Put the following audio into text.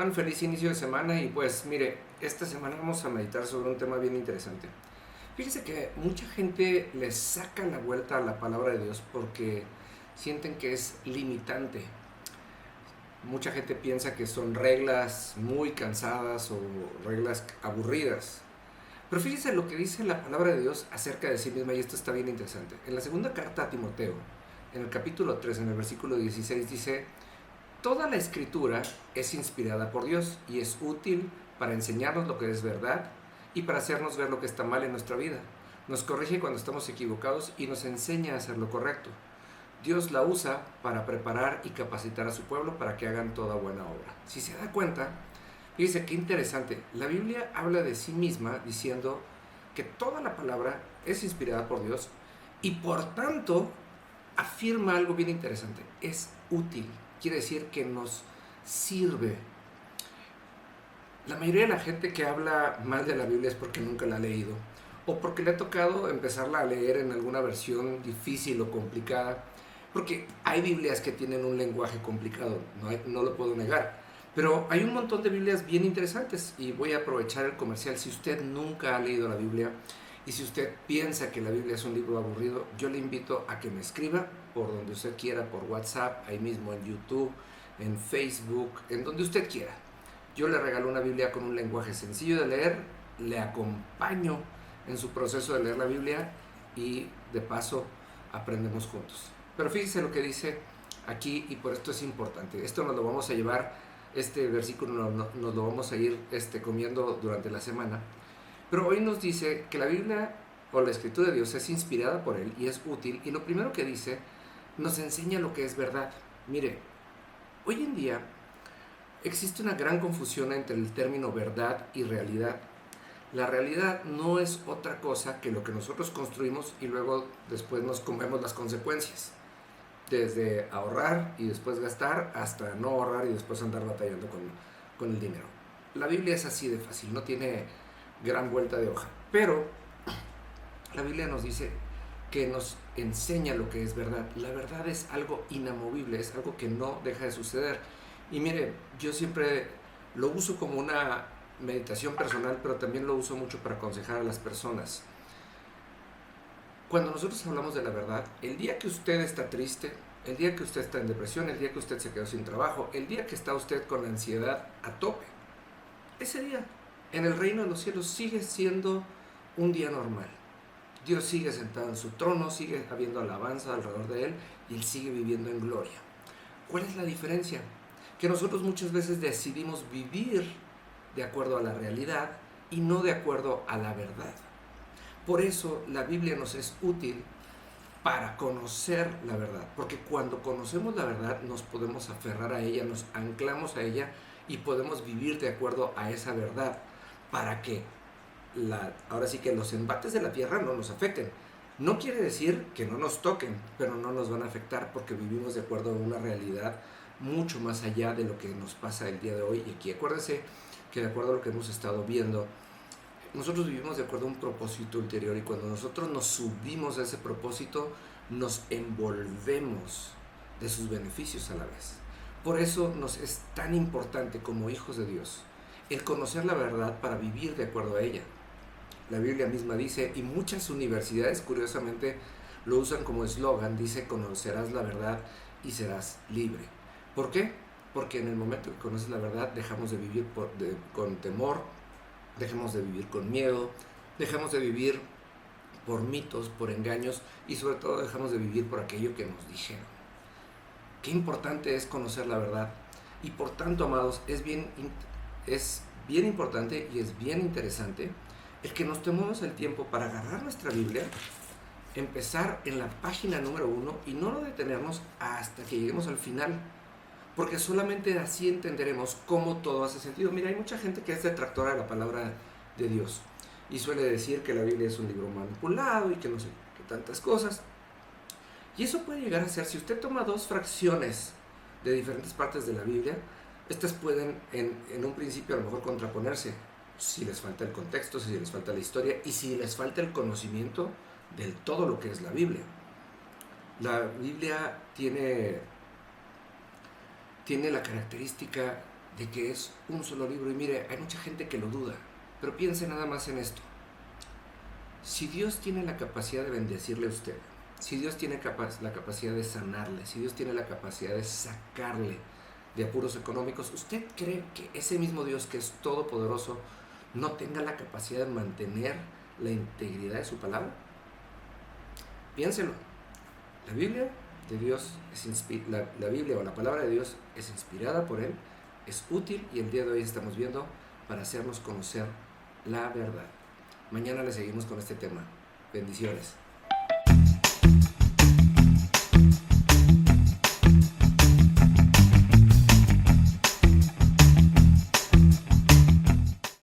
están? Feliz inicio de semana y pues mire, esta semana vamos a meditar sobre un tema bien interesante. Fíjese que mucha gente le saca la vuelta a la palabra de Dios porque sienten que es limitante. Mucha gente piensa que son reglas muy cansadas o reglas aburridas. Pero fíjese lo que dice la palabra de Dios acerca de sí misma y esto está bien interesante. En la segunda carta a Timoteo, en el capítulo 3, en el versículo 16 dice: toda la escritura es inspirada por Dios y es útil para enseñarnos lo que es verdad y para hacernos ver lo que está mal en nuestra vida. Nos corrige cuando estamos equivocados y nos enseña a hacer lo correcto. Dios la usa para preparar y capacitar a su pueblo para que hagan toda buena obra. Si se da cuenta, fíjese qué interesante. La Biblia habla de sí misma diciendo que toda la palabra es inspirada por Dios y por tanto afirma algo bien interesante. Es útil. Quiere decir que nos sirve. La mayoría de la gente que habla mal de la Biblia es porque nunca la ha leído o porque le ha tocado empezarla a leer en alguna versión difícil o complicada, porque hay Biblias que tienen un lenguaje complicado, no lo puedo negar, pero hay un montón de Biblias bien interesantes y voy a aprovechar el comercial. Si usted nunca ha leído la Biblia y si usted piensa que la Biblia es un libro aburrido, yo le invito a que me escriba por donde usted quiera, por WhatsApp, ahí mismo en YouTube, en Facebook, en donde usted quiera. Yo le regalo una Biblia con un lenguaje sencillo de leer, le acompaño en su proceso de leer la Biblia y de paso aprendemos juntos. Pero fíjese lo que dice aquí y por esto es importante. Esto nos lo vamos a llevar, este versículo nos lo vamos a ir comiendo durante la semana. Pero hoy nos dice que la Biblia o la Escritura de Dios es inspirada por Él y es útil. Y lo primero que dice, nos enseña lo que es verdad. Mire, hoy en día existe una gran confusión entre el término verdad y realidad. La realidad no es otra cosa que lo que nosotros construimos y luego después nos comemos las consecuencias. Desde ahorrar y después gastar hasta no ahorrar y después andar batallando con el dinero. La Biblia es así de fácil, no tiene gran vuelta de hoja. Pero la Biblia nos dice que nos enseña lo que es verdad. La verdad es algo inamovible, es algo que no deja de suceder. Y mire, yo siempre lo uso como una meditación personal, pero también lo uso mucho para aconsejar a las personas. Cuando nosotros hablamos de la verdad, el día que usted está triste, el día que usted está en depresión, el día que usted se quedó sin trabajo, el día que está usted con ansiedad a tope, ese día en el reino de los cielos sigue siendo un día normal. Dios sigue sentado en su trono, sigue habiendo alabanza alrededor de Él y Él sigue viviendo en gloria. ¿Cuál es la diferencia? Que nosotros muchas veces decidimos vivir de acuerdo a la realidad y no de acuerdo a la verdad. Por eso la Biblia nos es útil para conocer la verdad, porque cuando conocemos la verdad nos podemos aferrar a ella, nos anclamos a ella y podemos vivir de acuerdo a esa verdad para que ahora sí que los embates de la tierra no nos afecten. No quiere decir que no nos toquen, pero no nos van a afectar porque vivimos de acuerdo a una realidad mucho más allá de lo que nos pasa el día de hoy. Y aquí acuérdense que de acuerdo a lo que hemos estado viendo, nosotros vivimos de acuerdo a un propósito ulterior y cuando nosotros nos subimos a ese propósito, nos envolvemos de sus beneficios a la vez. Por eso nos es tan importante como hijos de Dios el conocer la verdad para vivir de acuerdo a ella. La Biblia misma dice, y muchas universidades curiosamente lo usan como eslogan, dice: conocerás la verdad y serás libre. ¿Por qué? Porque en el momento que conoces la verdad dejamos de vivir con temor, dejamos de vivir con miedo, dejamos de vivir por mitos, por engaños y sobre todo dejamos de vivir por aquello que nos dijeron. Qué importante es conocer la verdad y por tanto, amados, es bien importante y es bien interesante el que nos tomemos el tiempo para agarrar nuestra Biblia, empezar en la página número 1 y no detenernos hasta que lleguemos al final, porque solamente así entenderemos cómo todo hace sentido. Mira, hay mucha gente que es detractora de la palabra de Dios y suele decir que la Biblia es un libro manipulado y que no sé qué tantas cosas. Y eso puede llegar a ser, si usted toma dos fracciones de diferentes partes de la Biblia, estas pueden en un principio a lo mejor contraponerse, si les falta el contexto, si les falta la historia y si les falta el conocimiento del todo lo que es la Biblia. La Biblia tiene la característica de que es un solo libro. Y mire, hay mucha gente que lo duda, pero piense nada más en esto. Si Dios tiene la capacidad de bendecirle a usted, si Dios tiene la capacidad de sanarle, si Dios tiene la capacidad de sacarle de apuros económicos, ¿usted cree que ese mismo Dios que es todopoderoso no tenga la capacidad de mantener la integridad de su palabra? Piénselo. La Biblia de Dios la Biblia o la palabra de Dios es inspirada por Él, es útil, y el día de hoy estamos viendo para hacernos conocer la verdad. Mañana le seguimos con este tema. Bendiciones.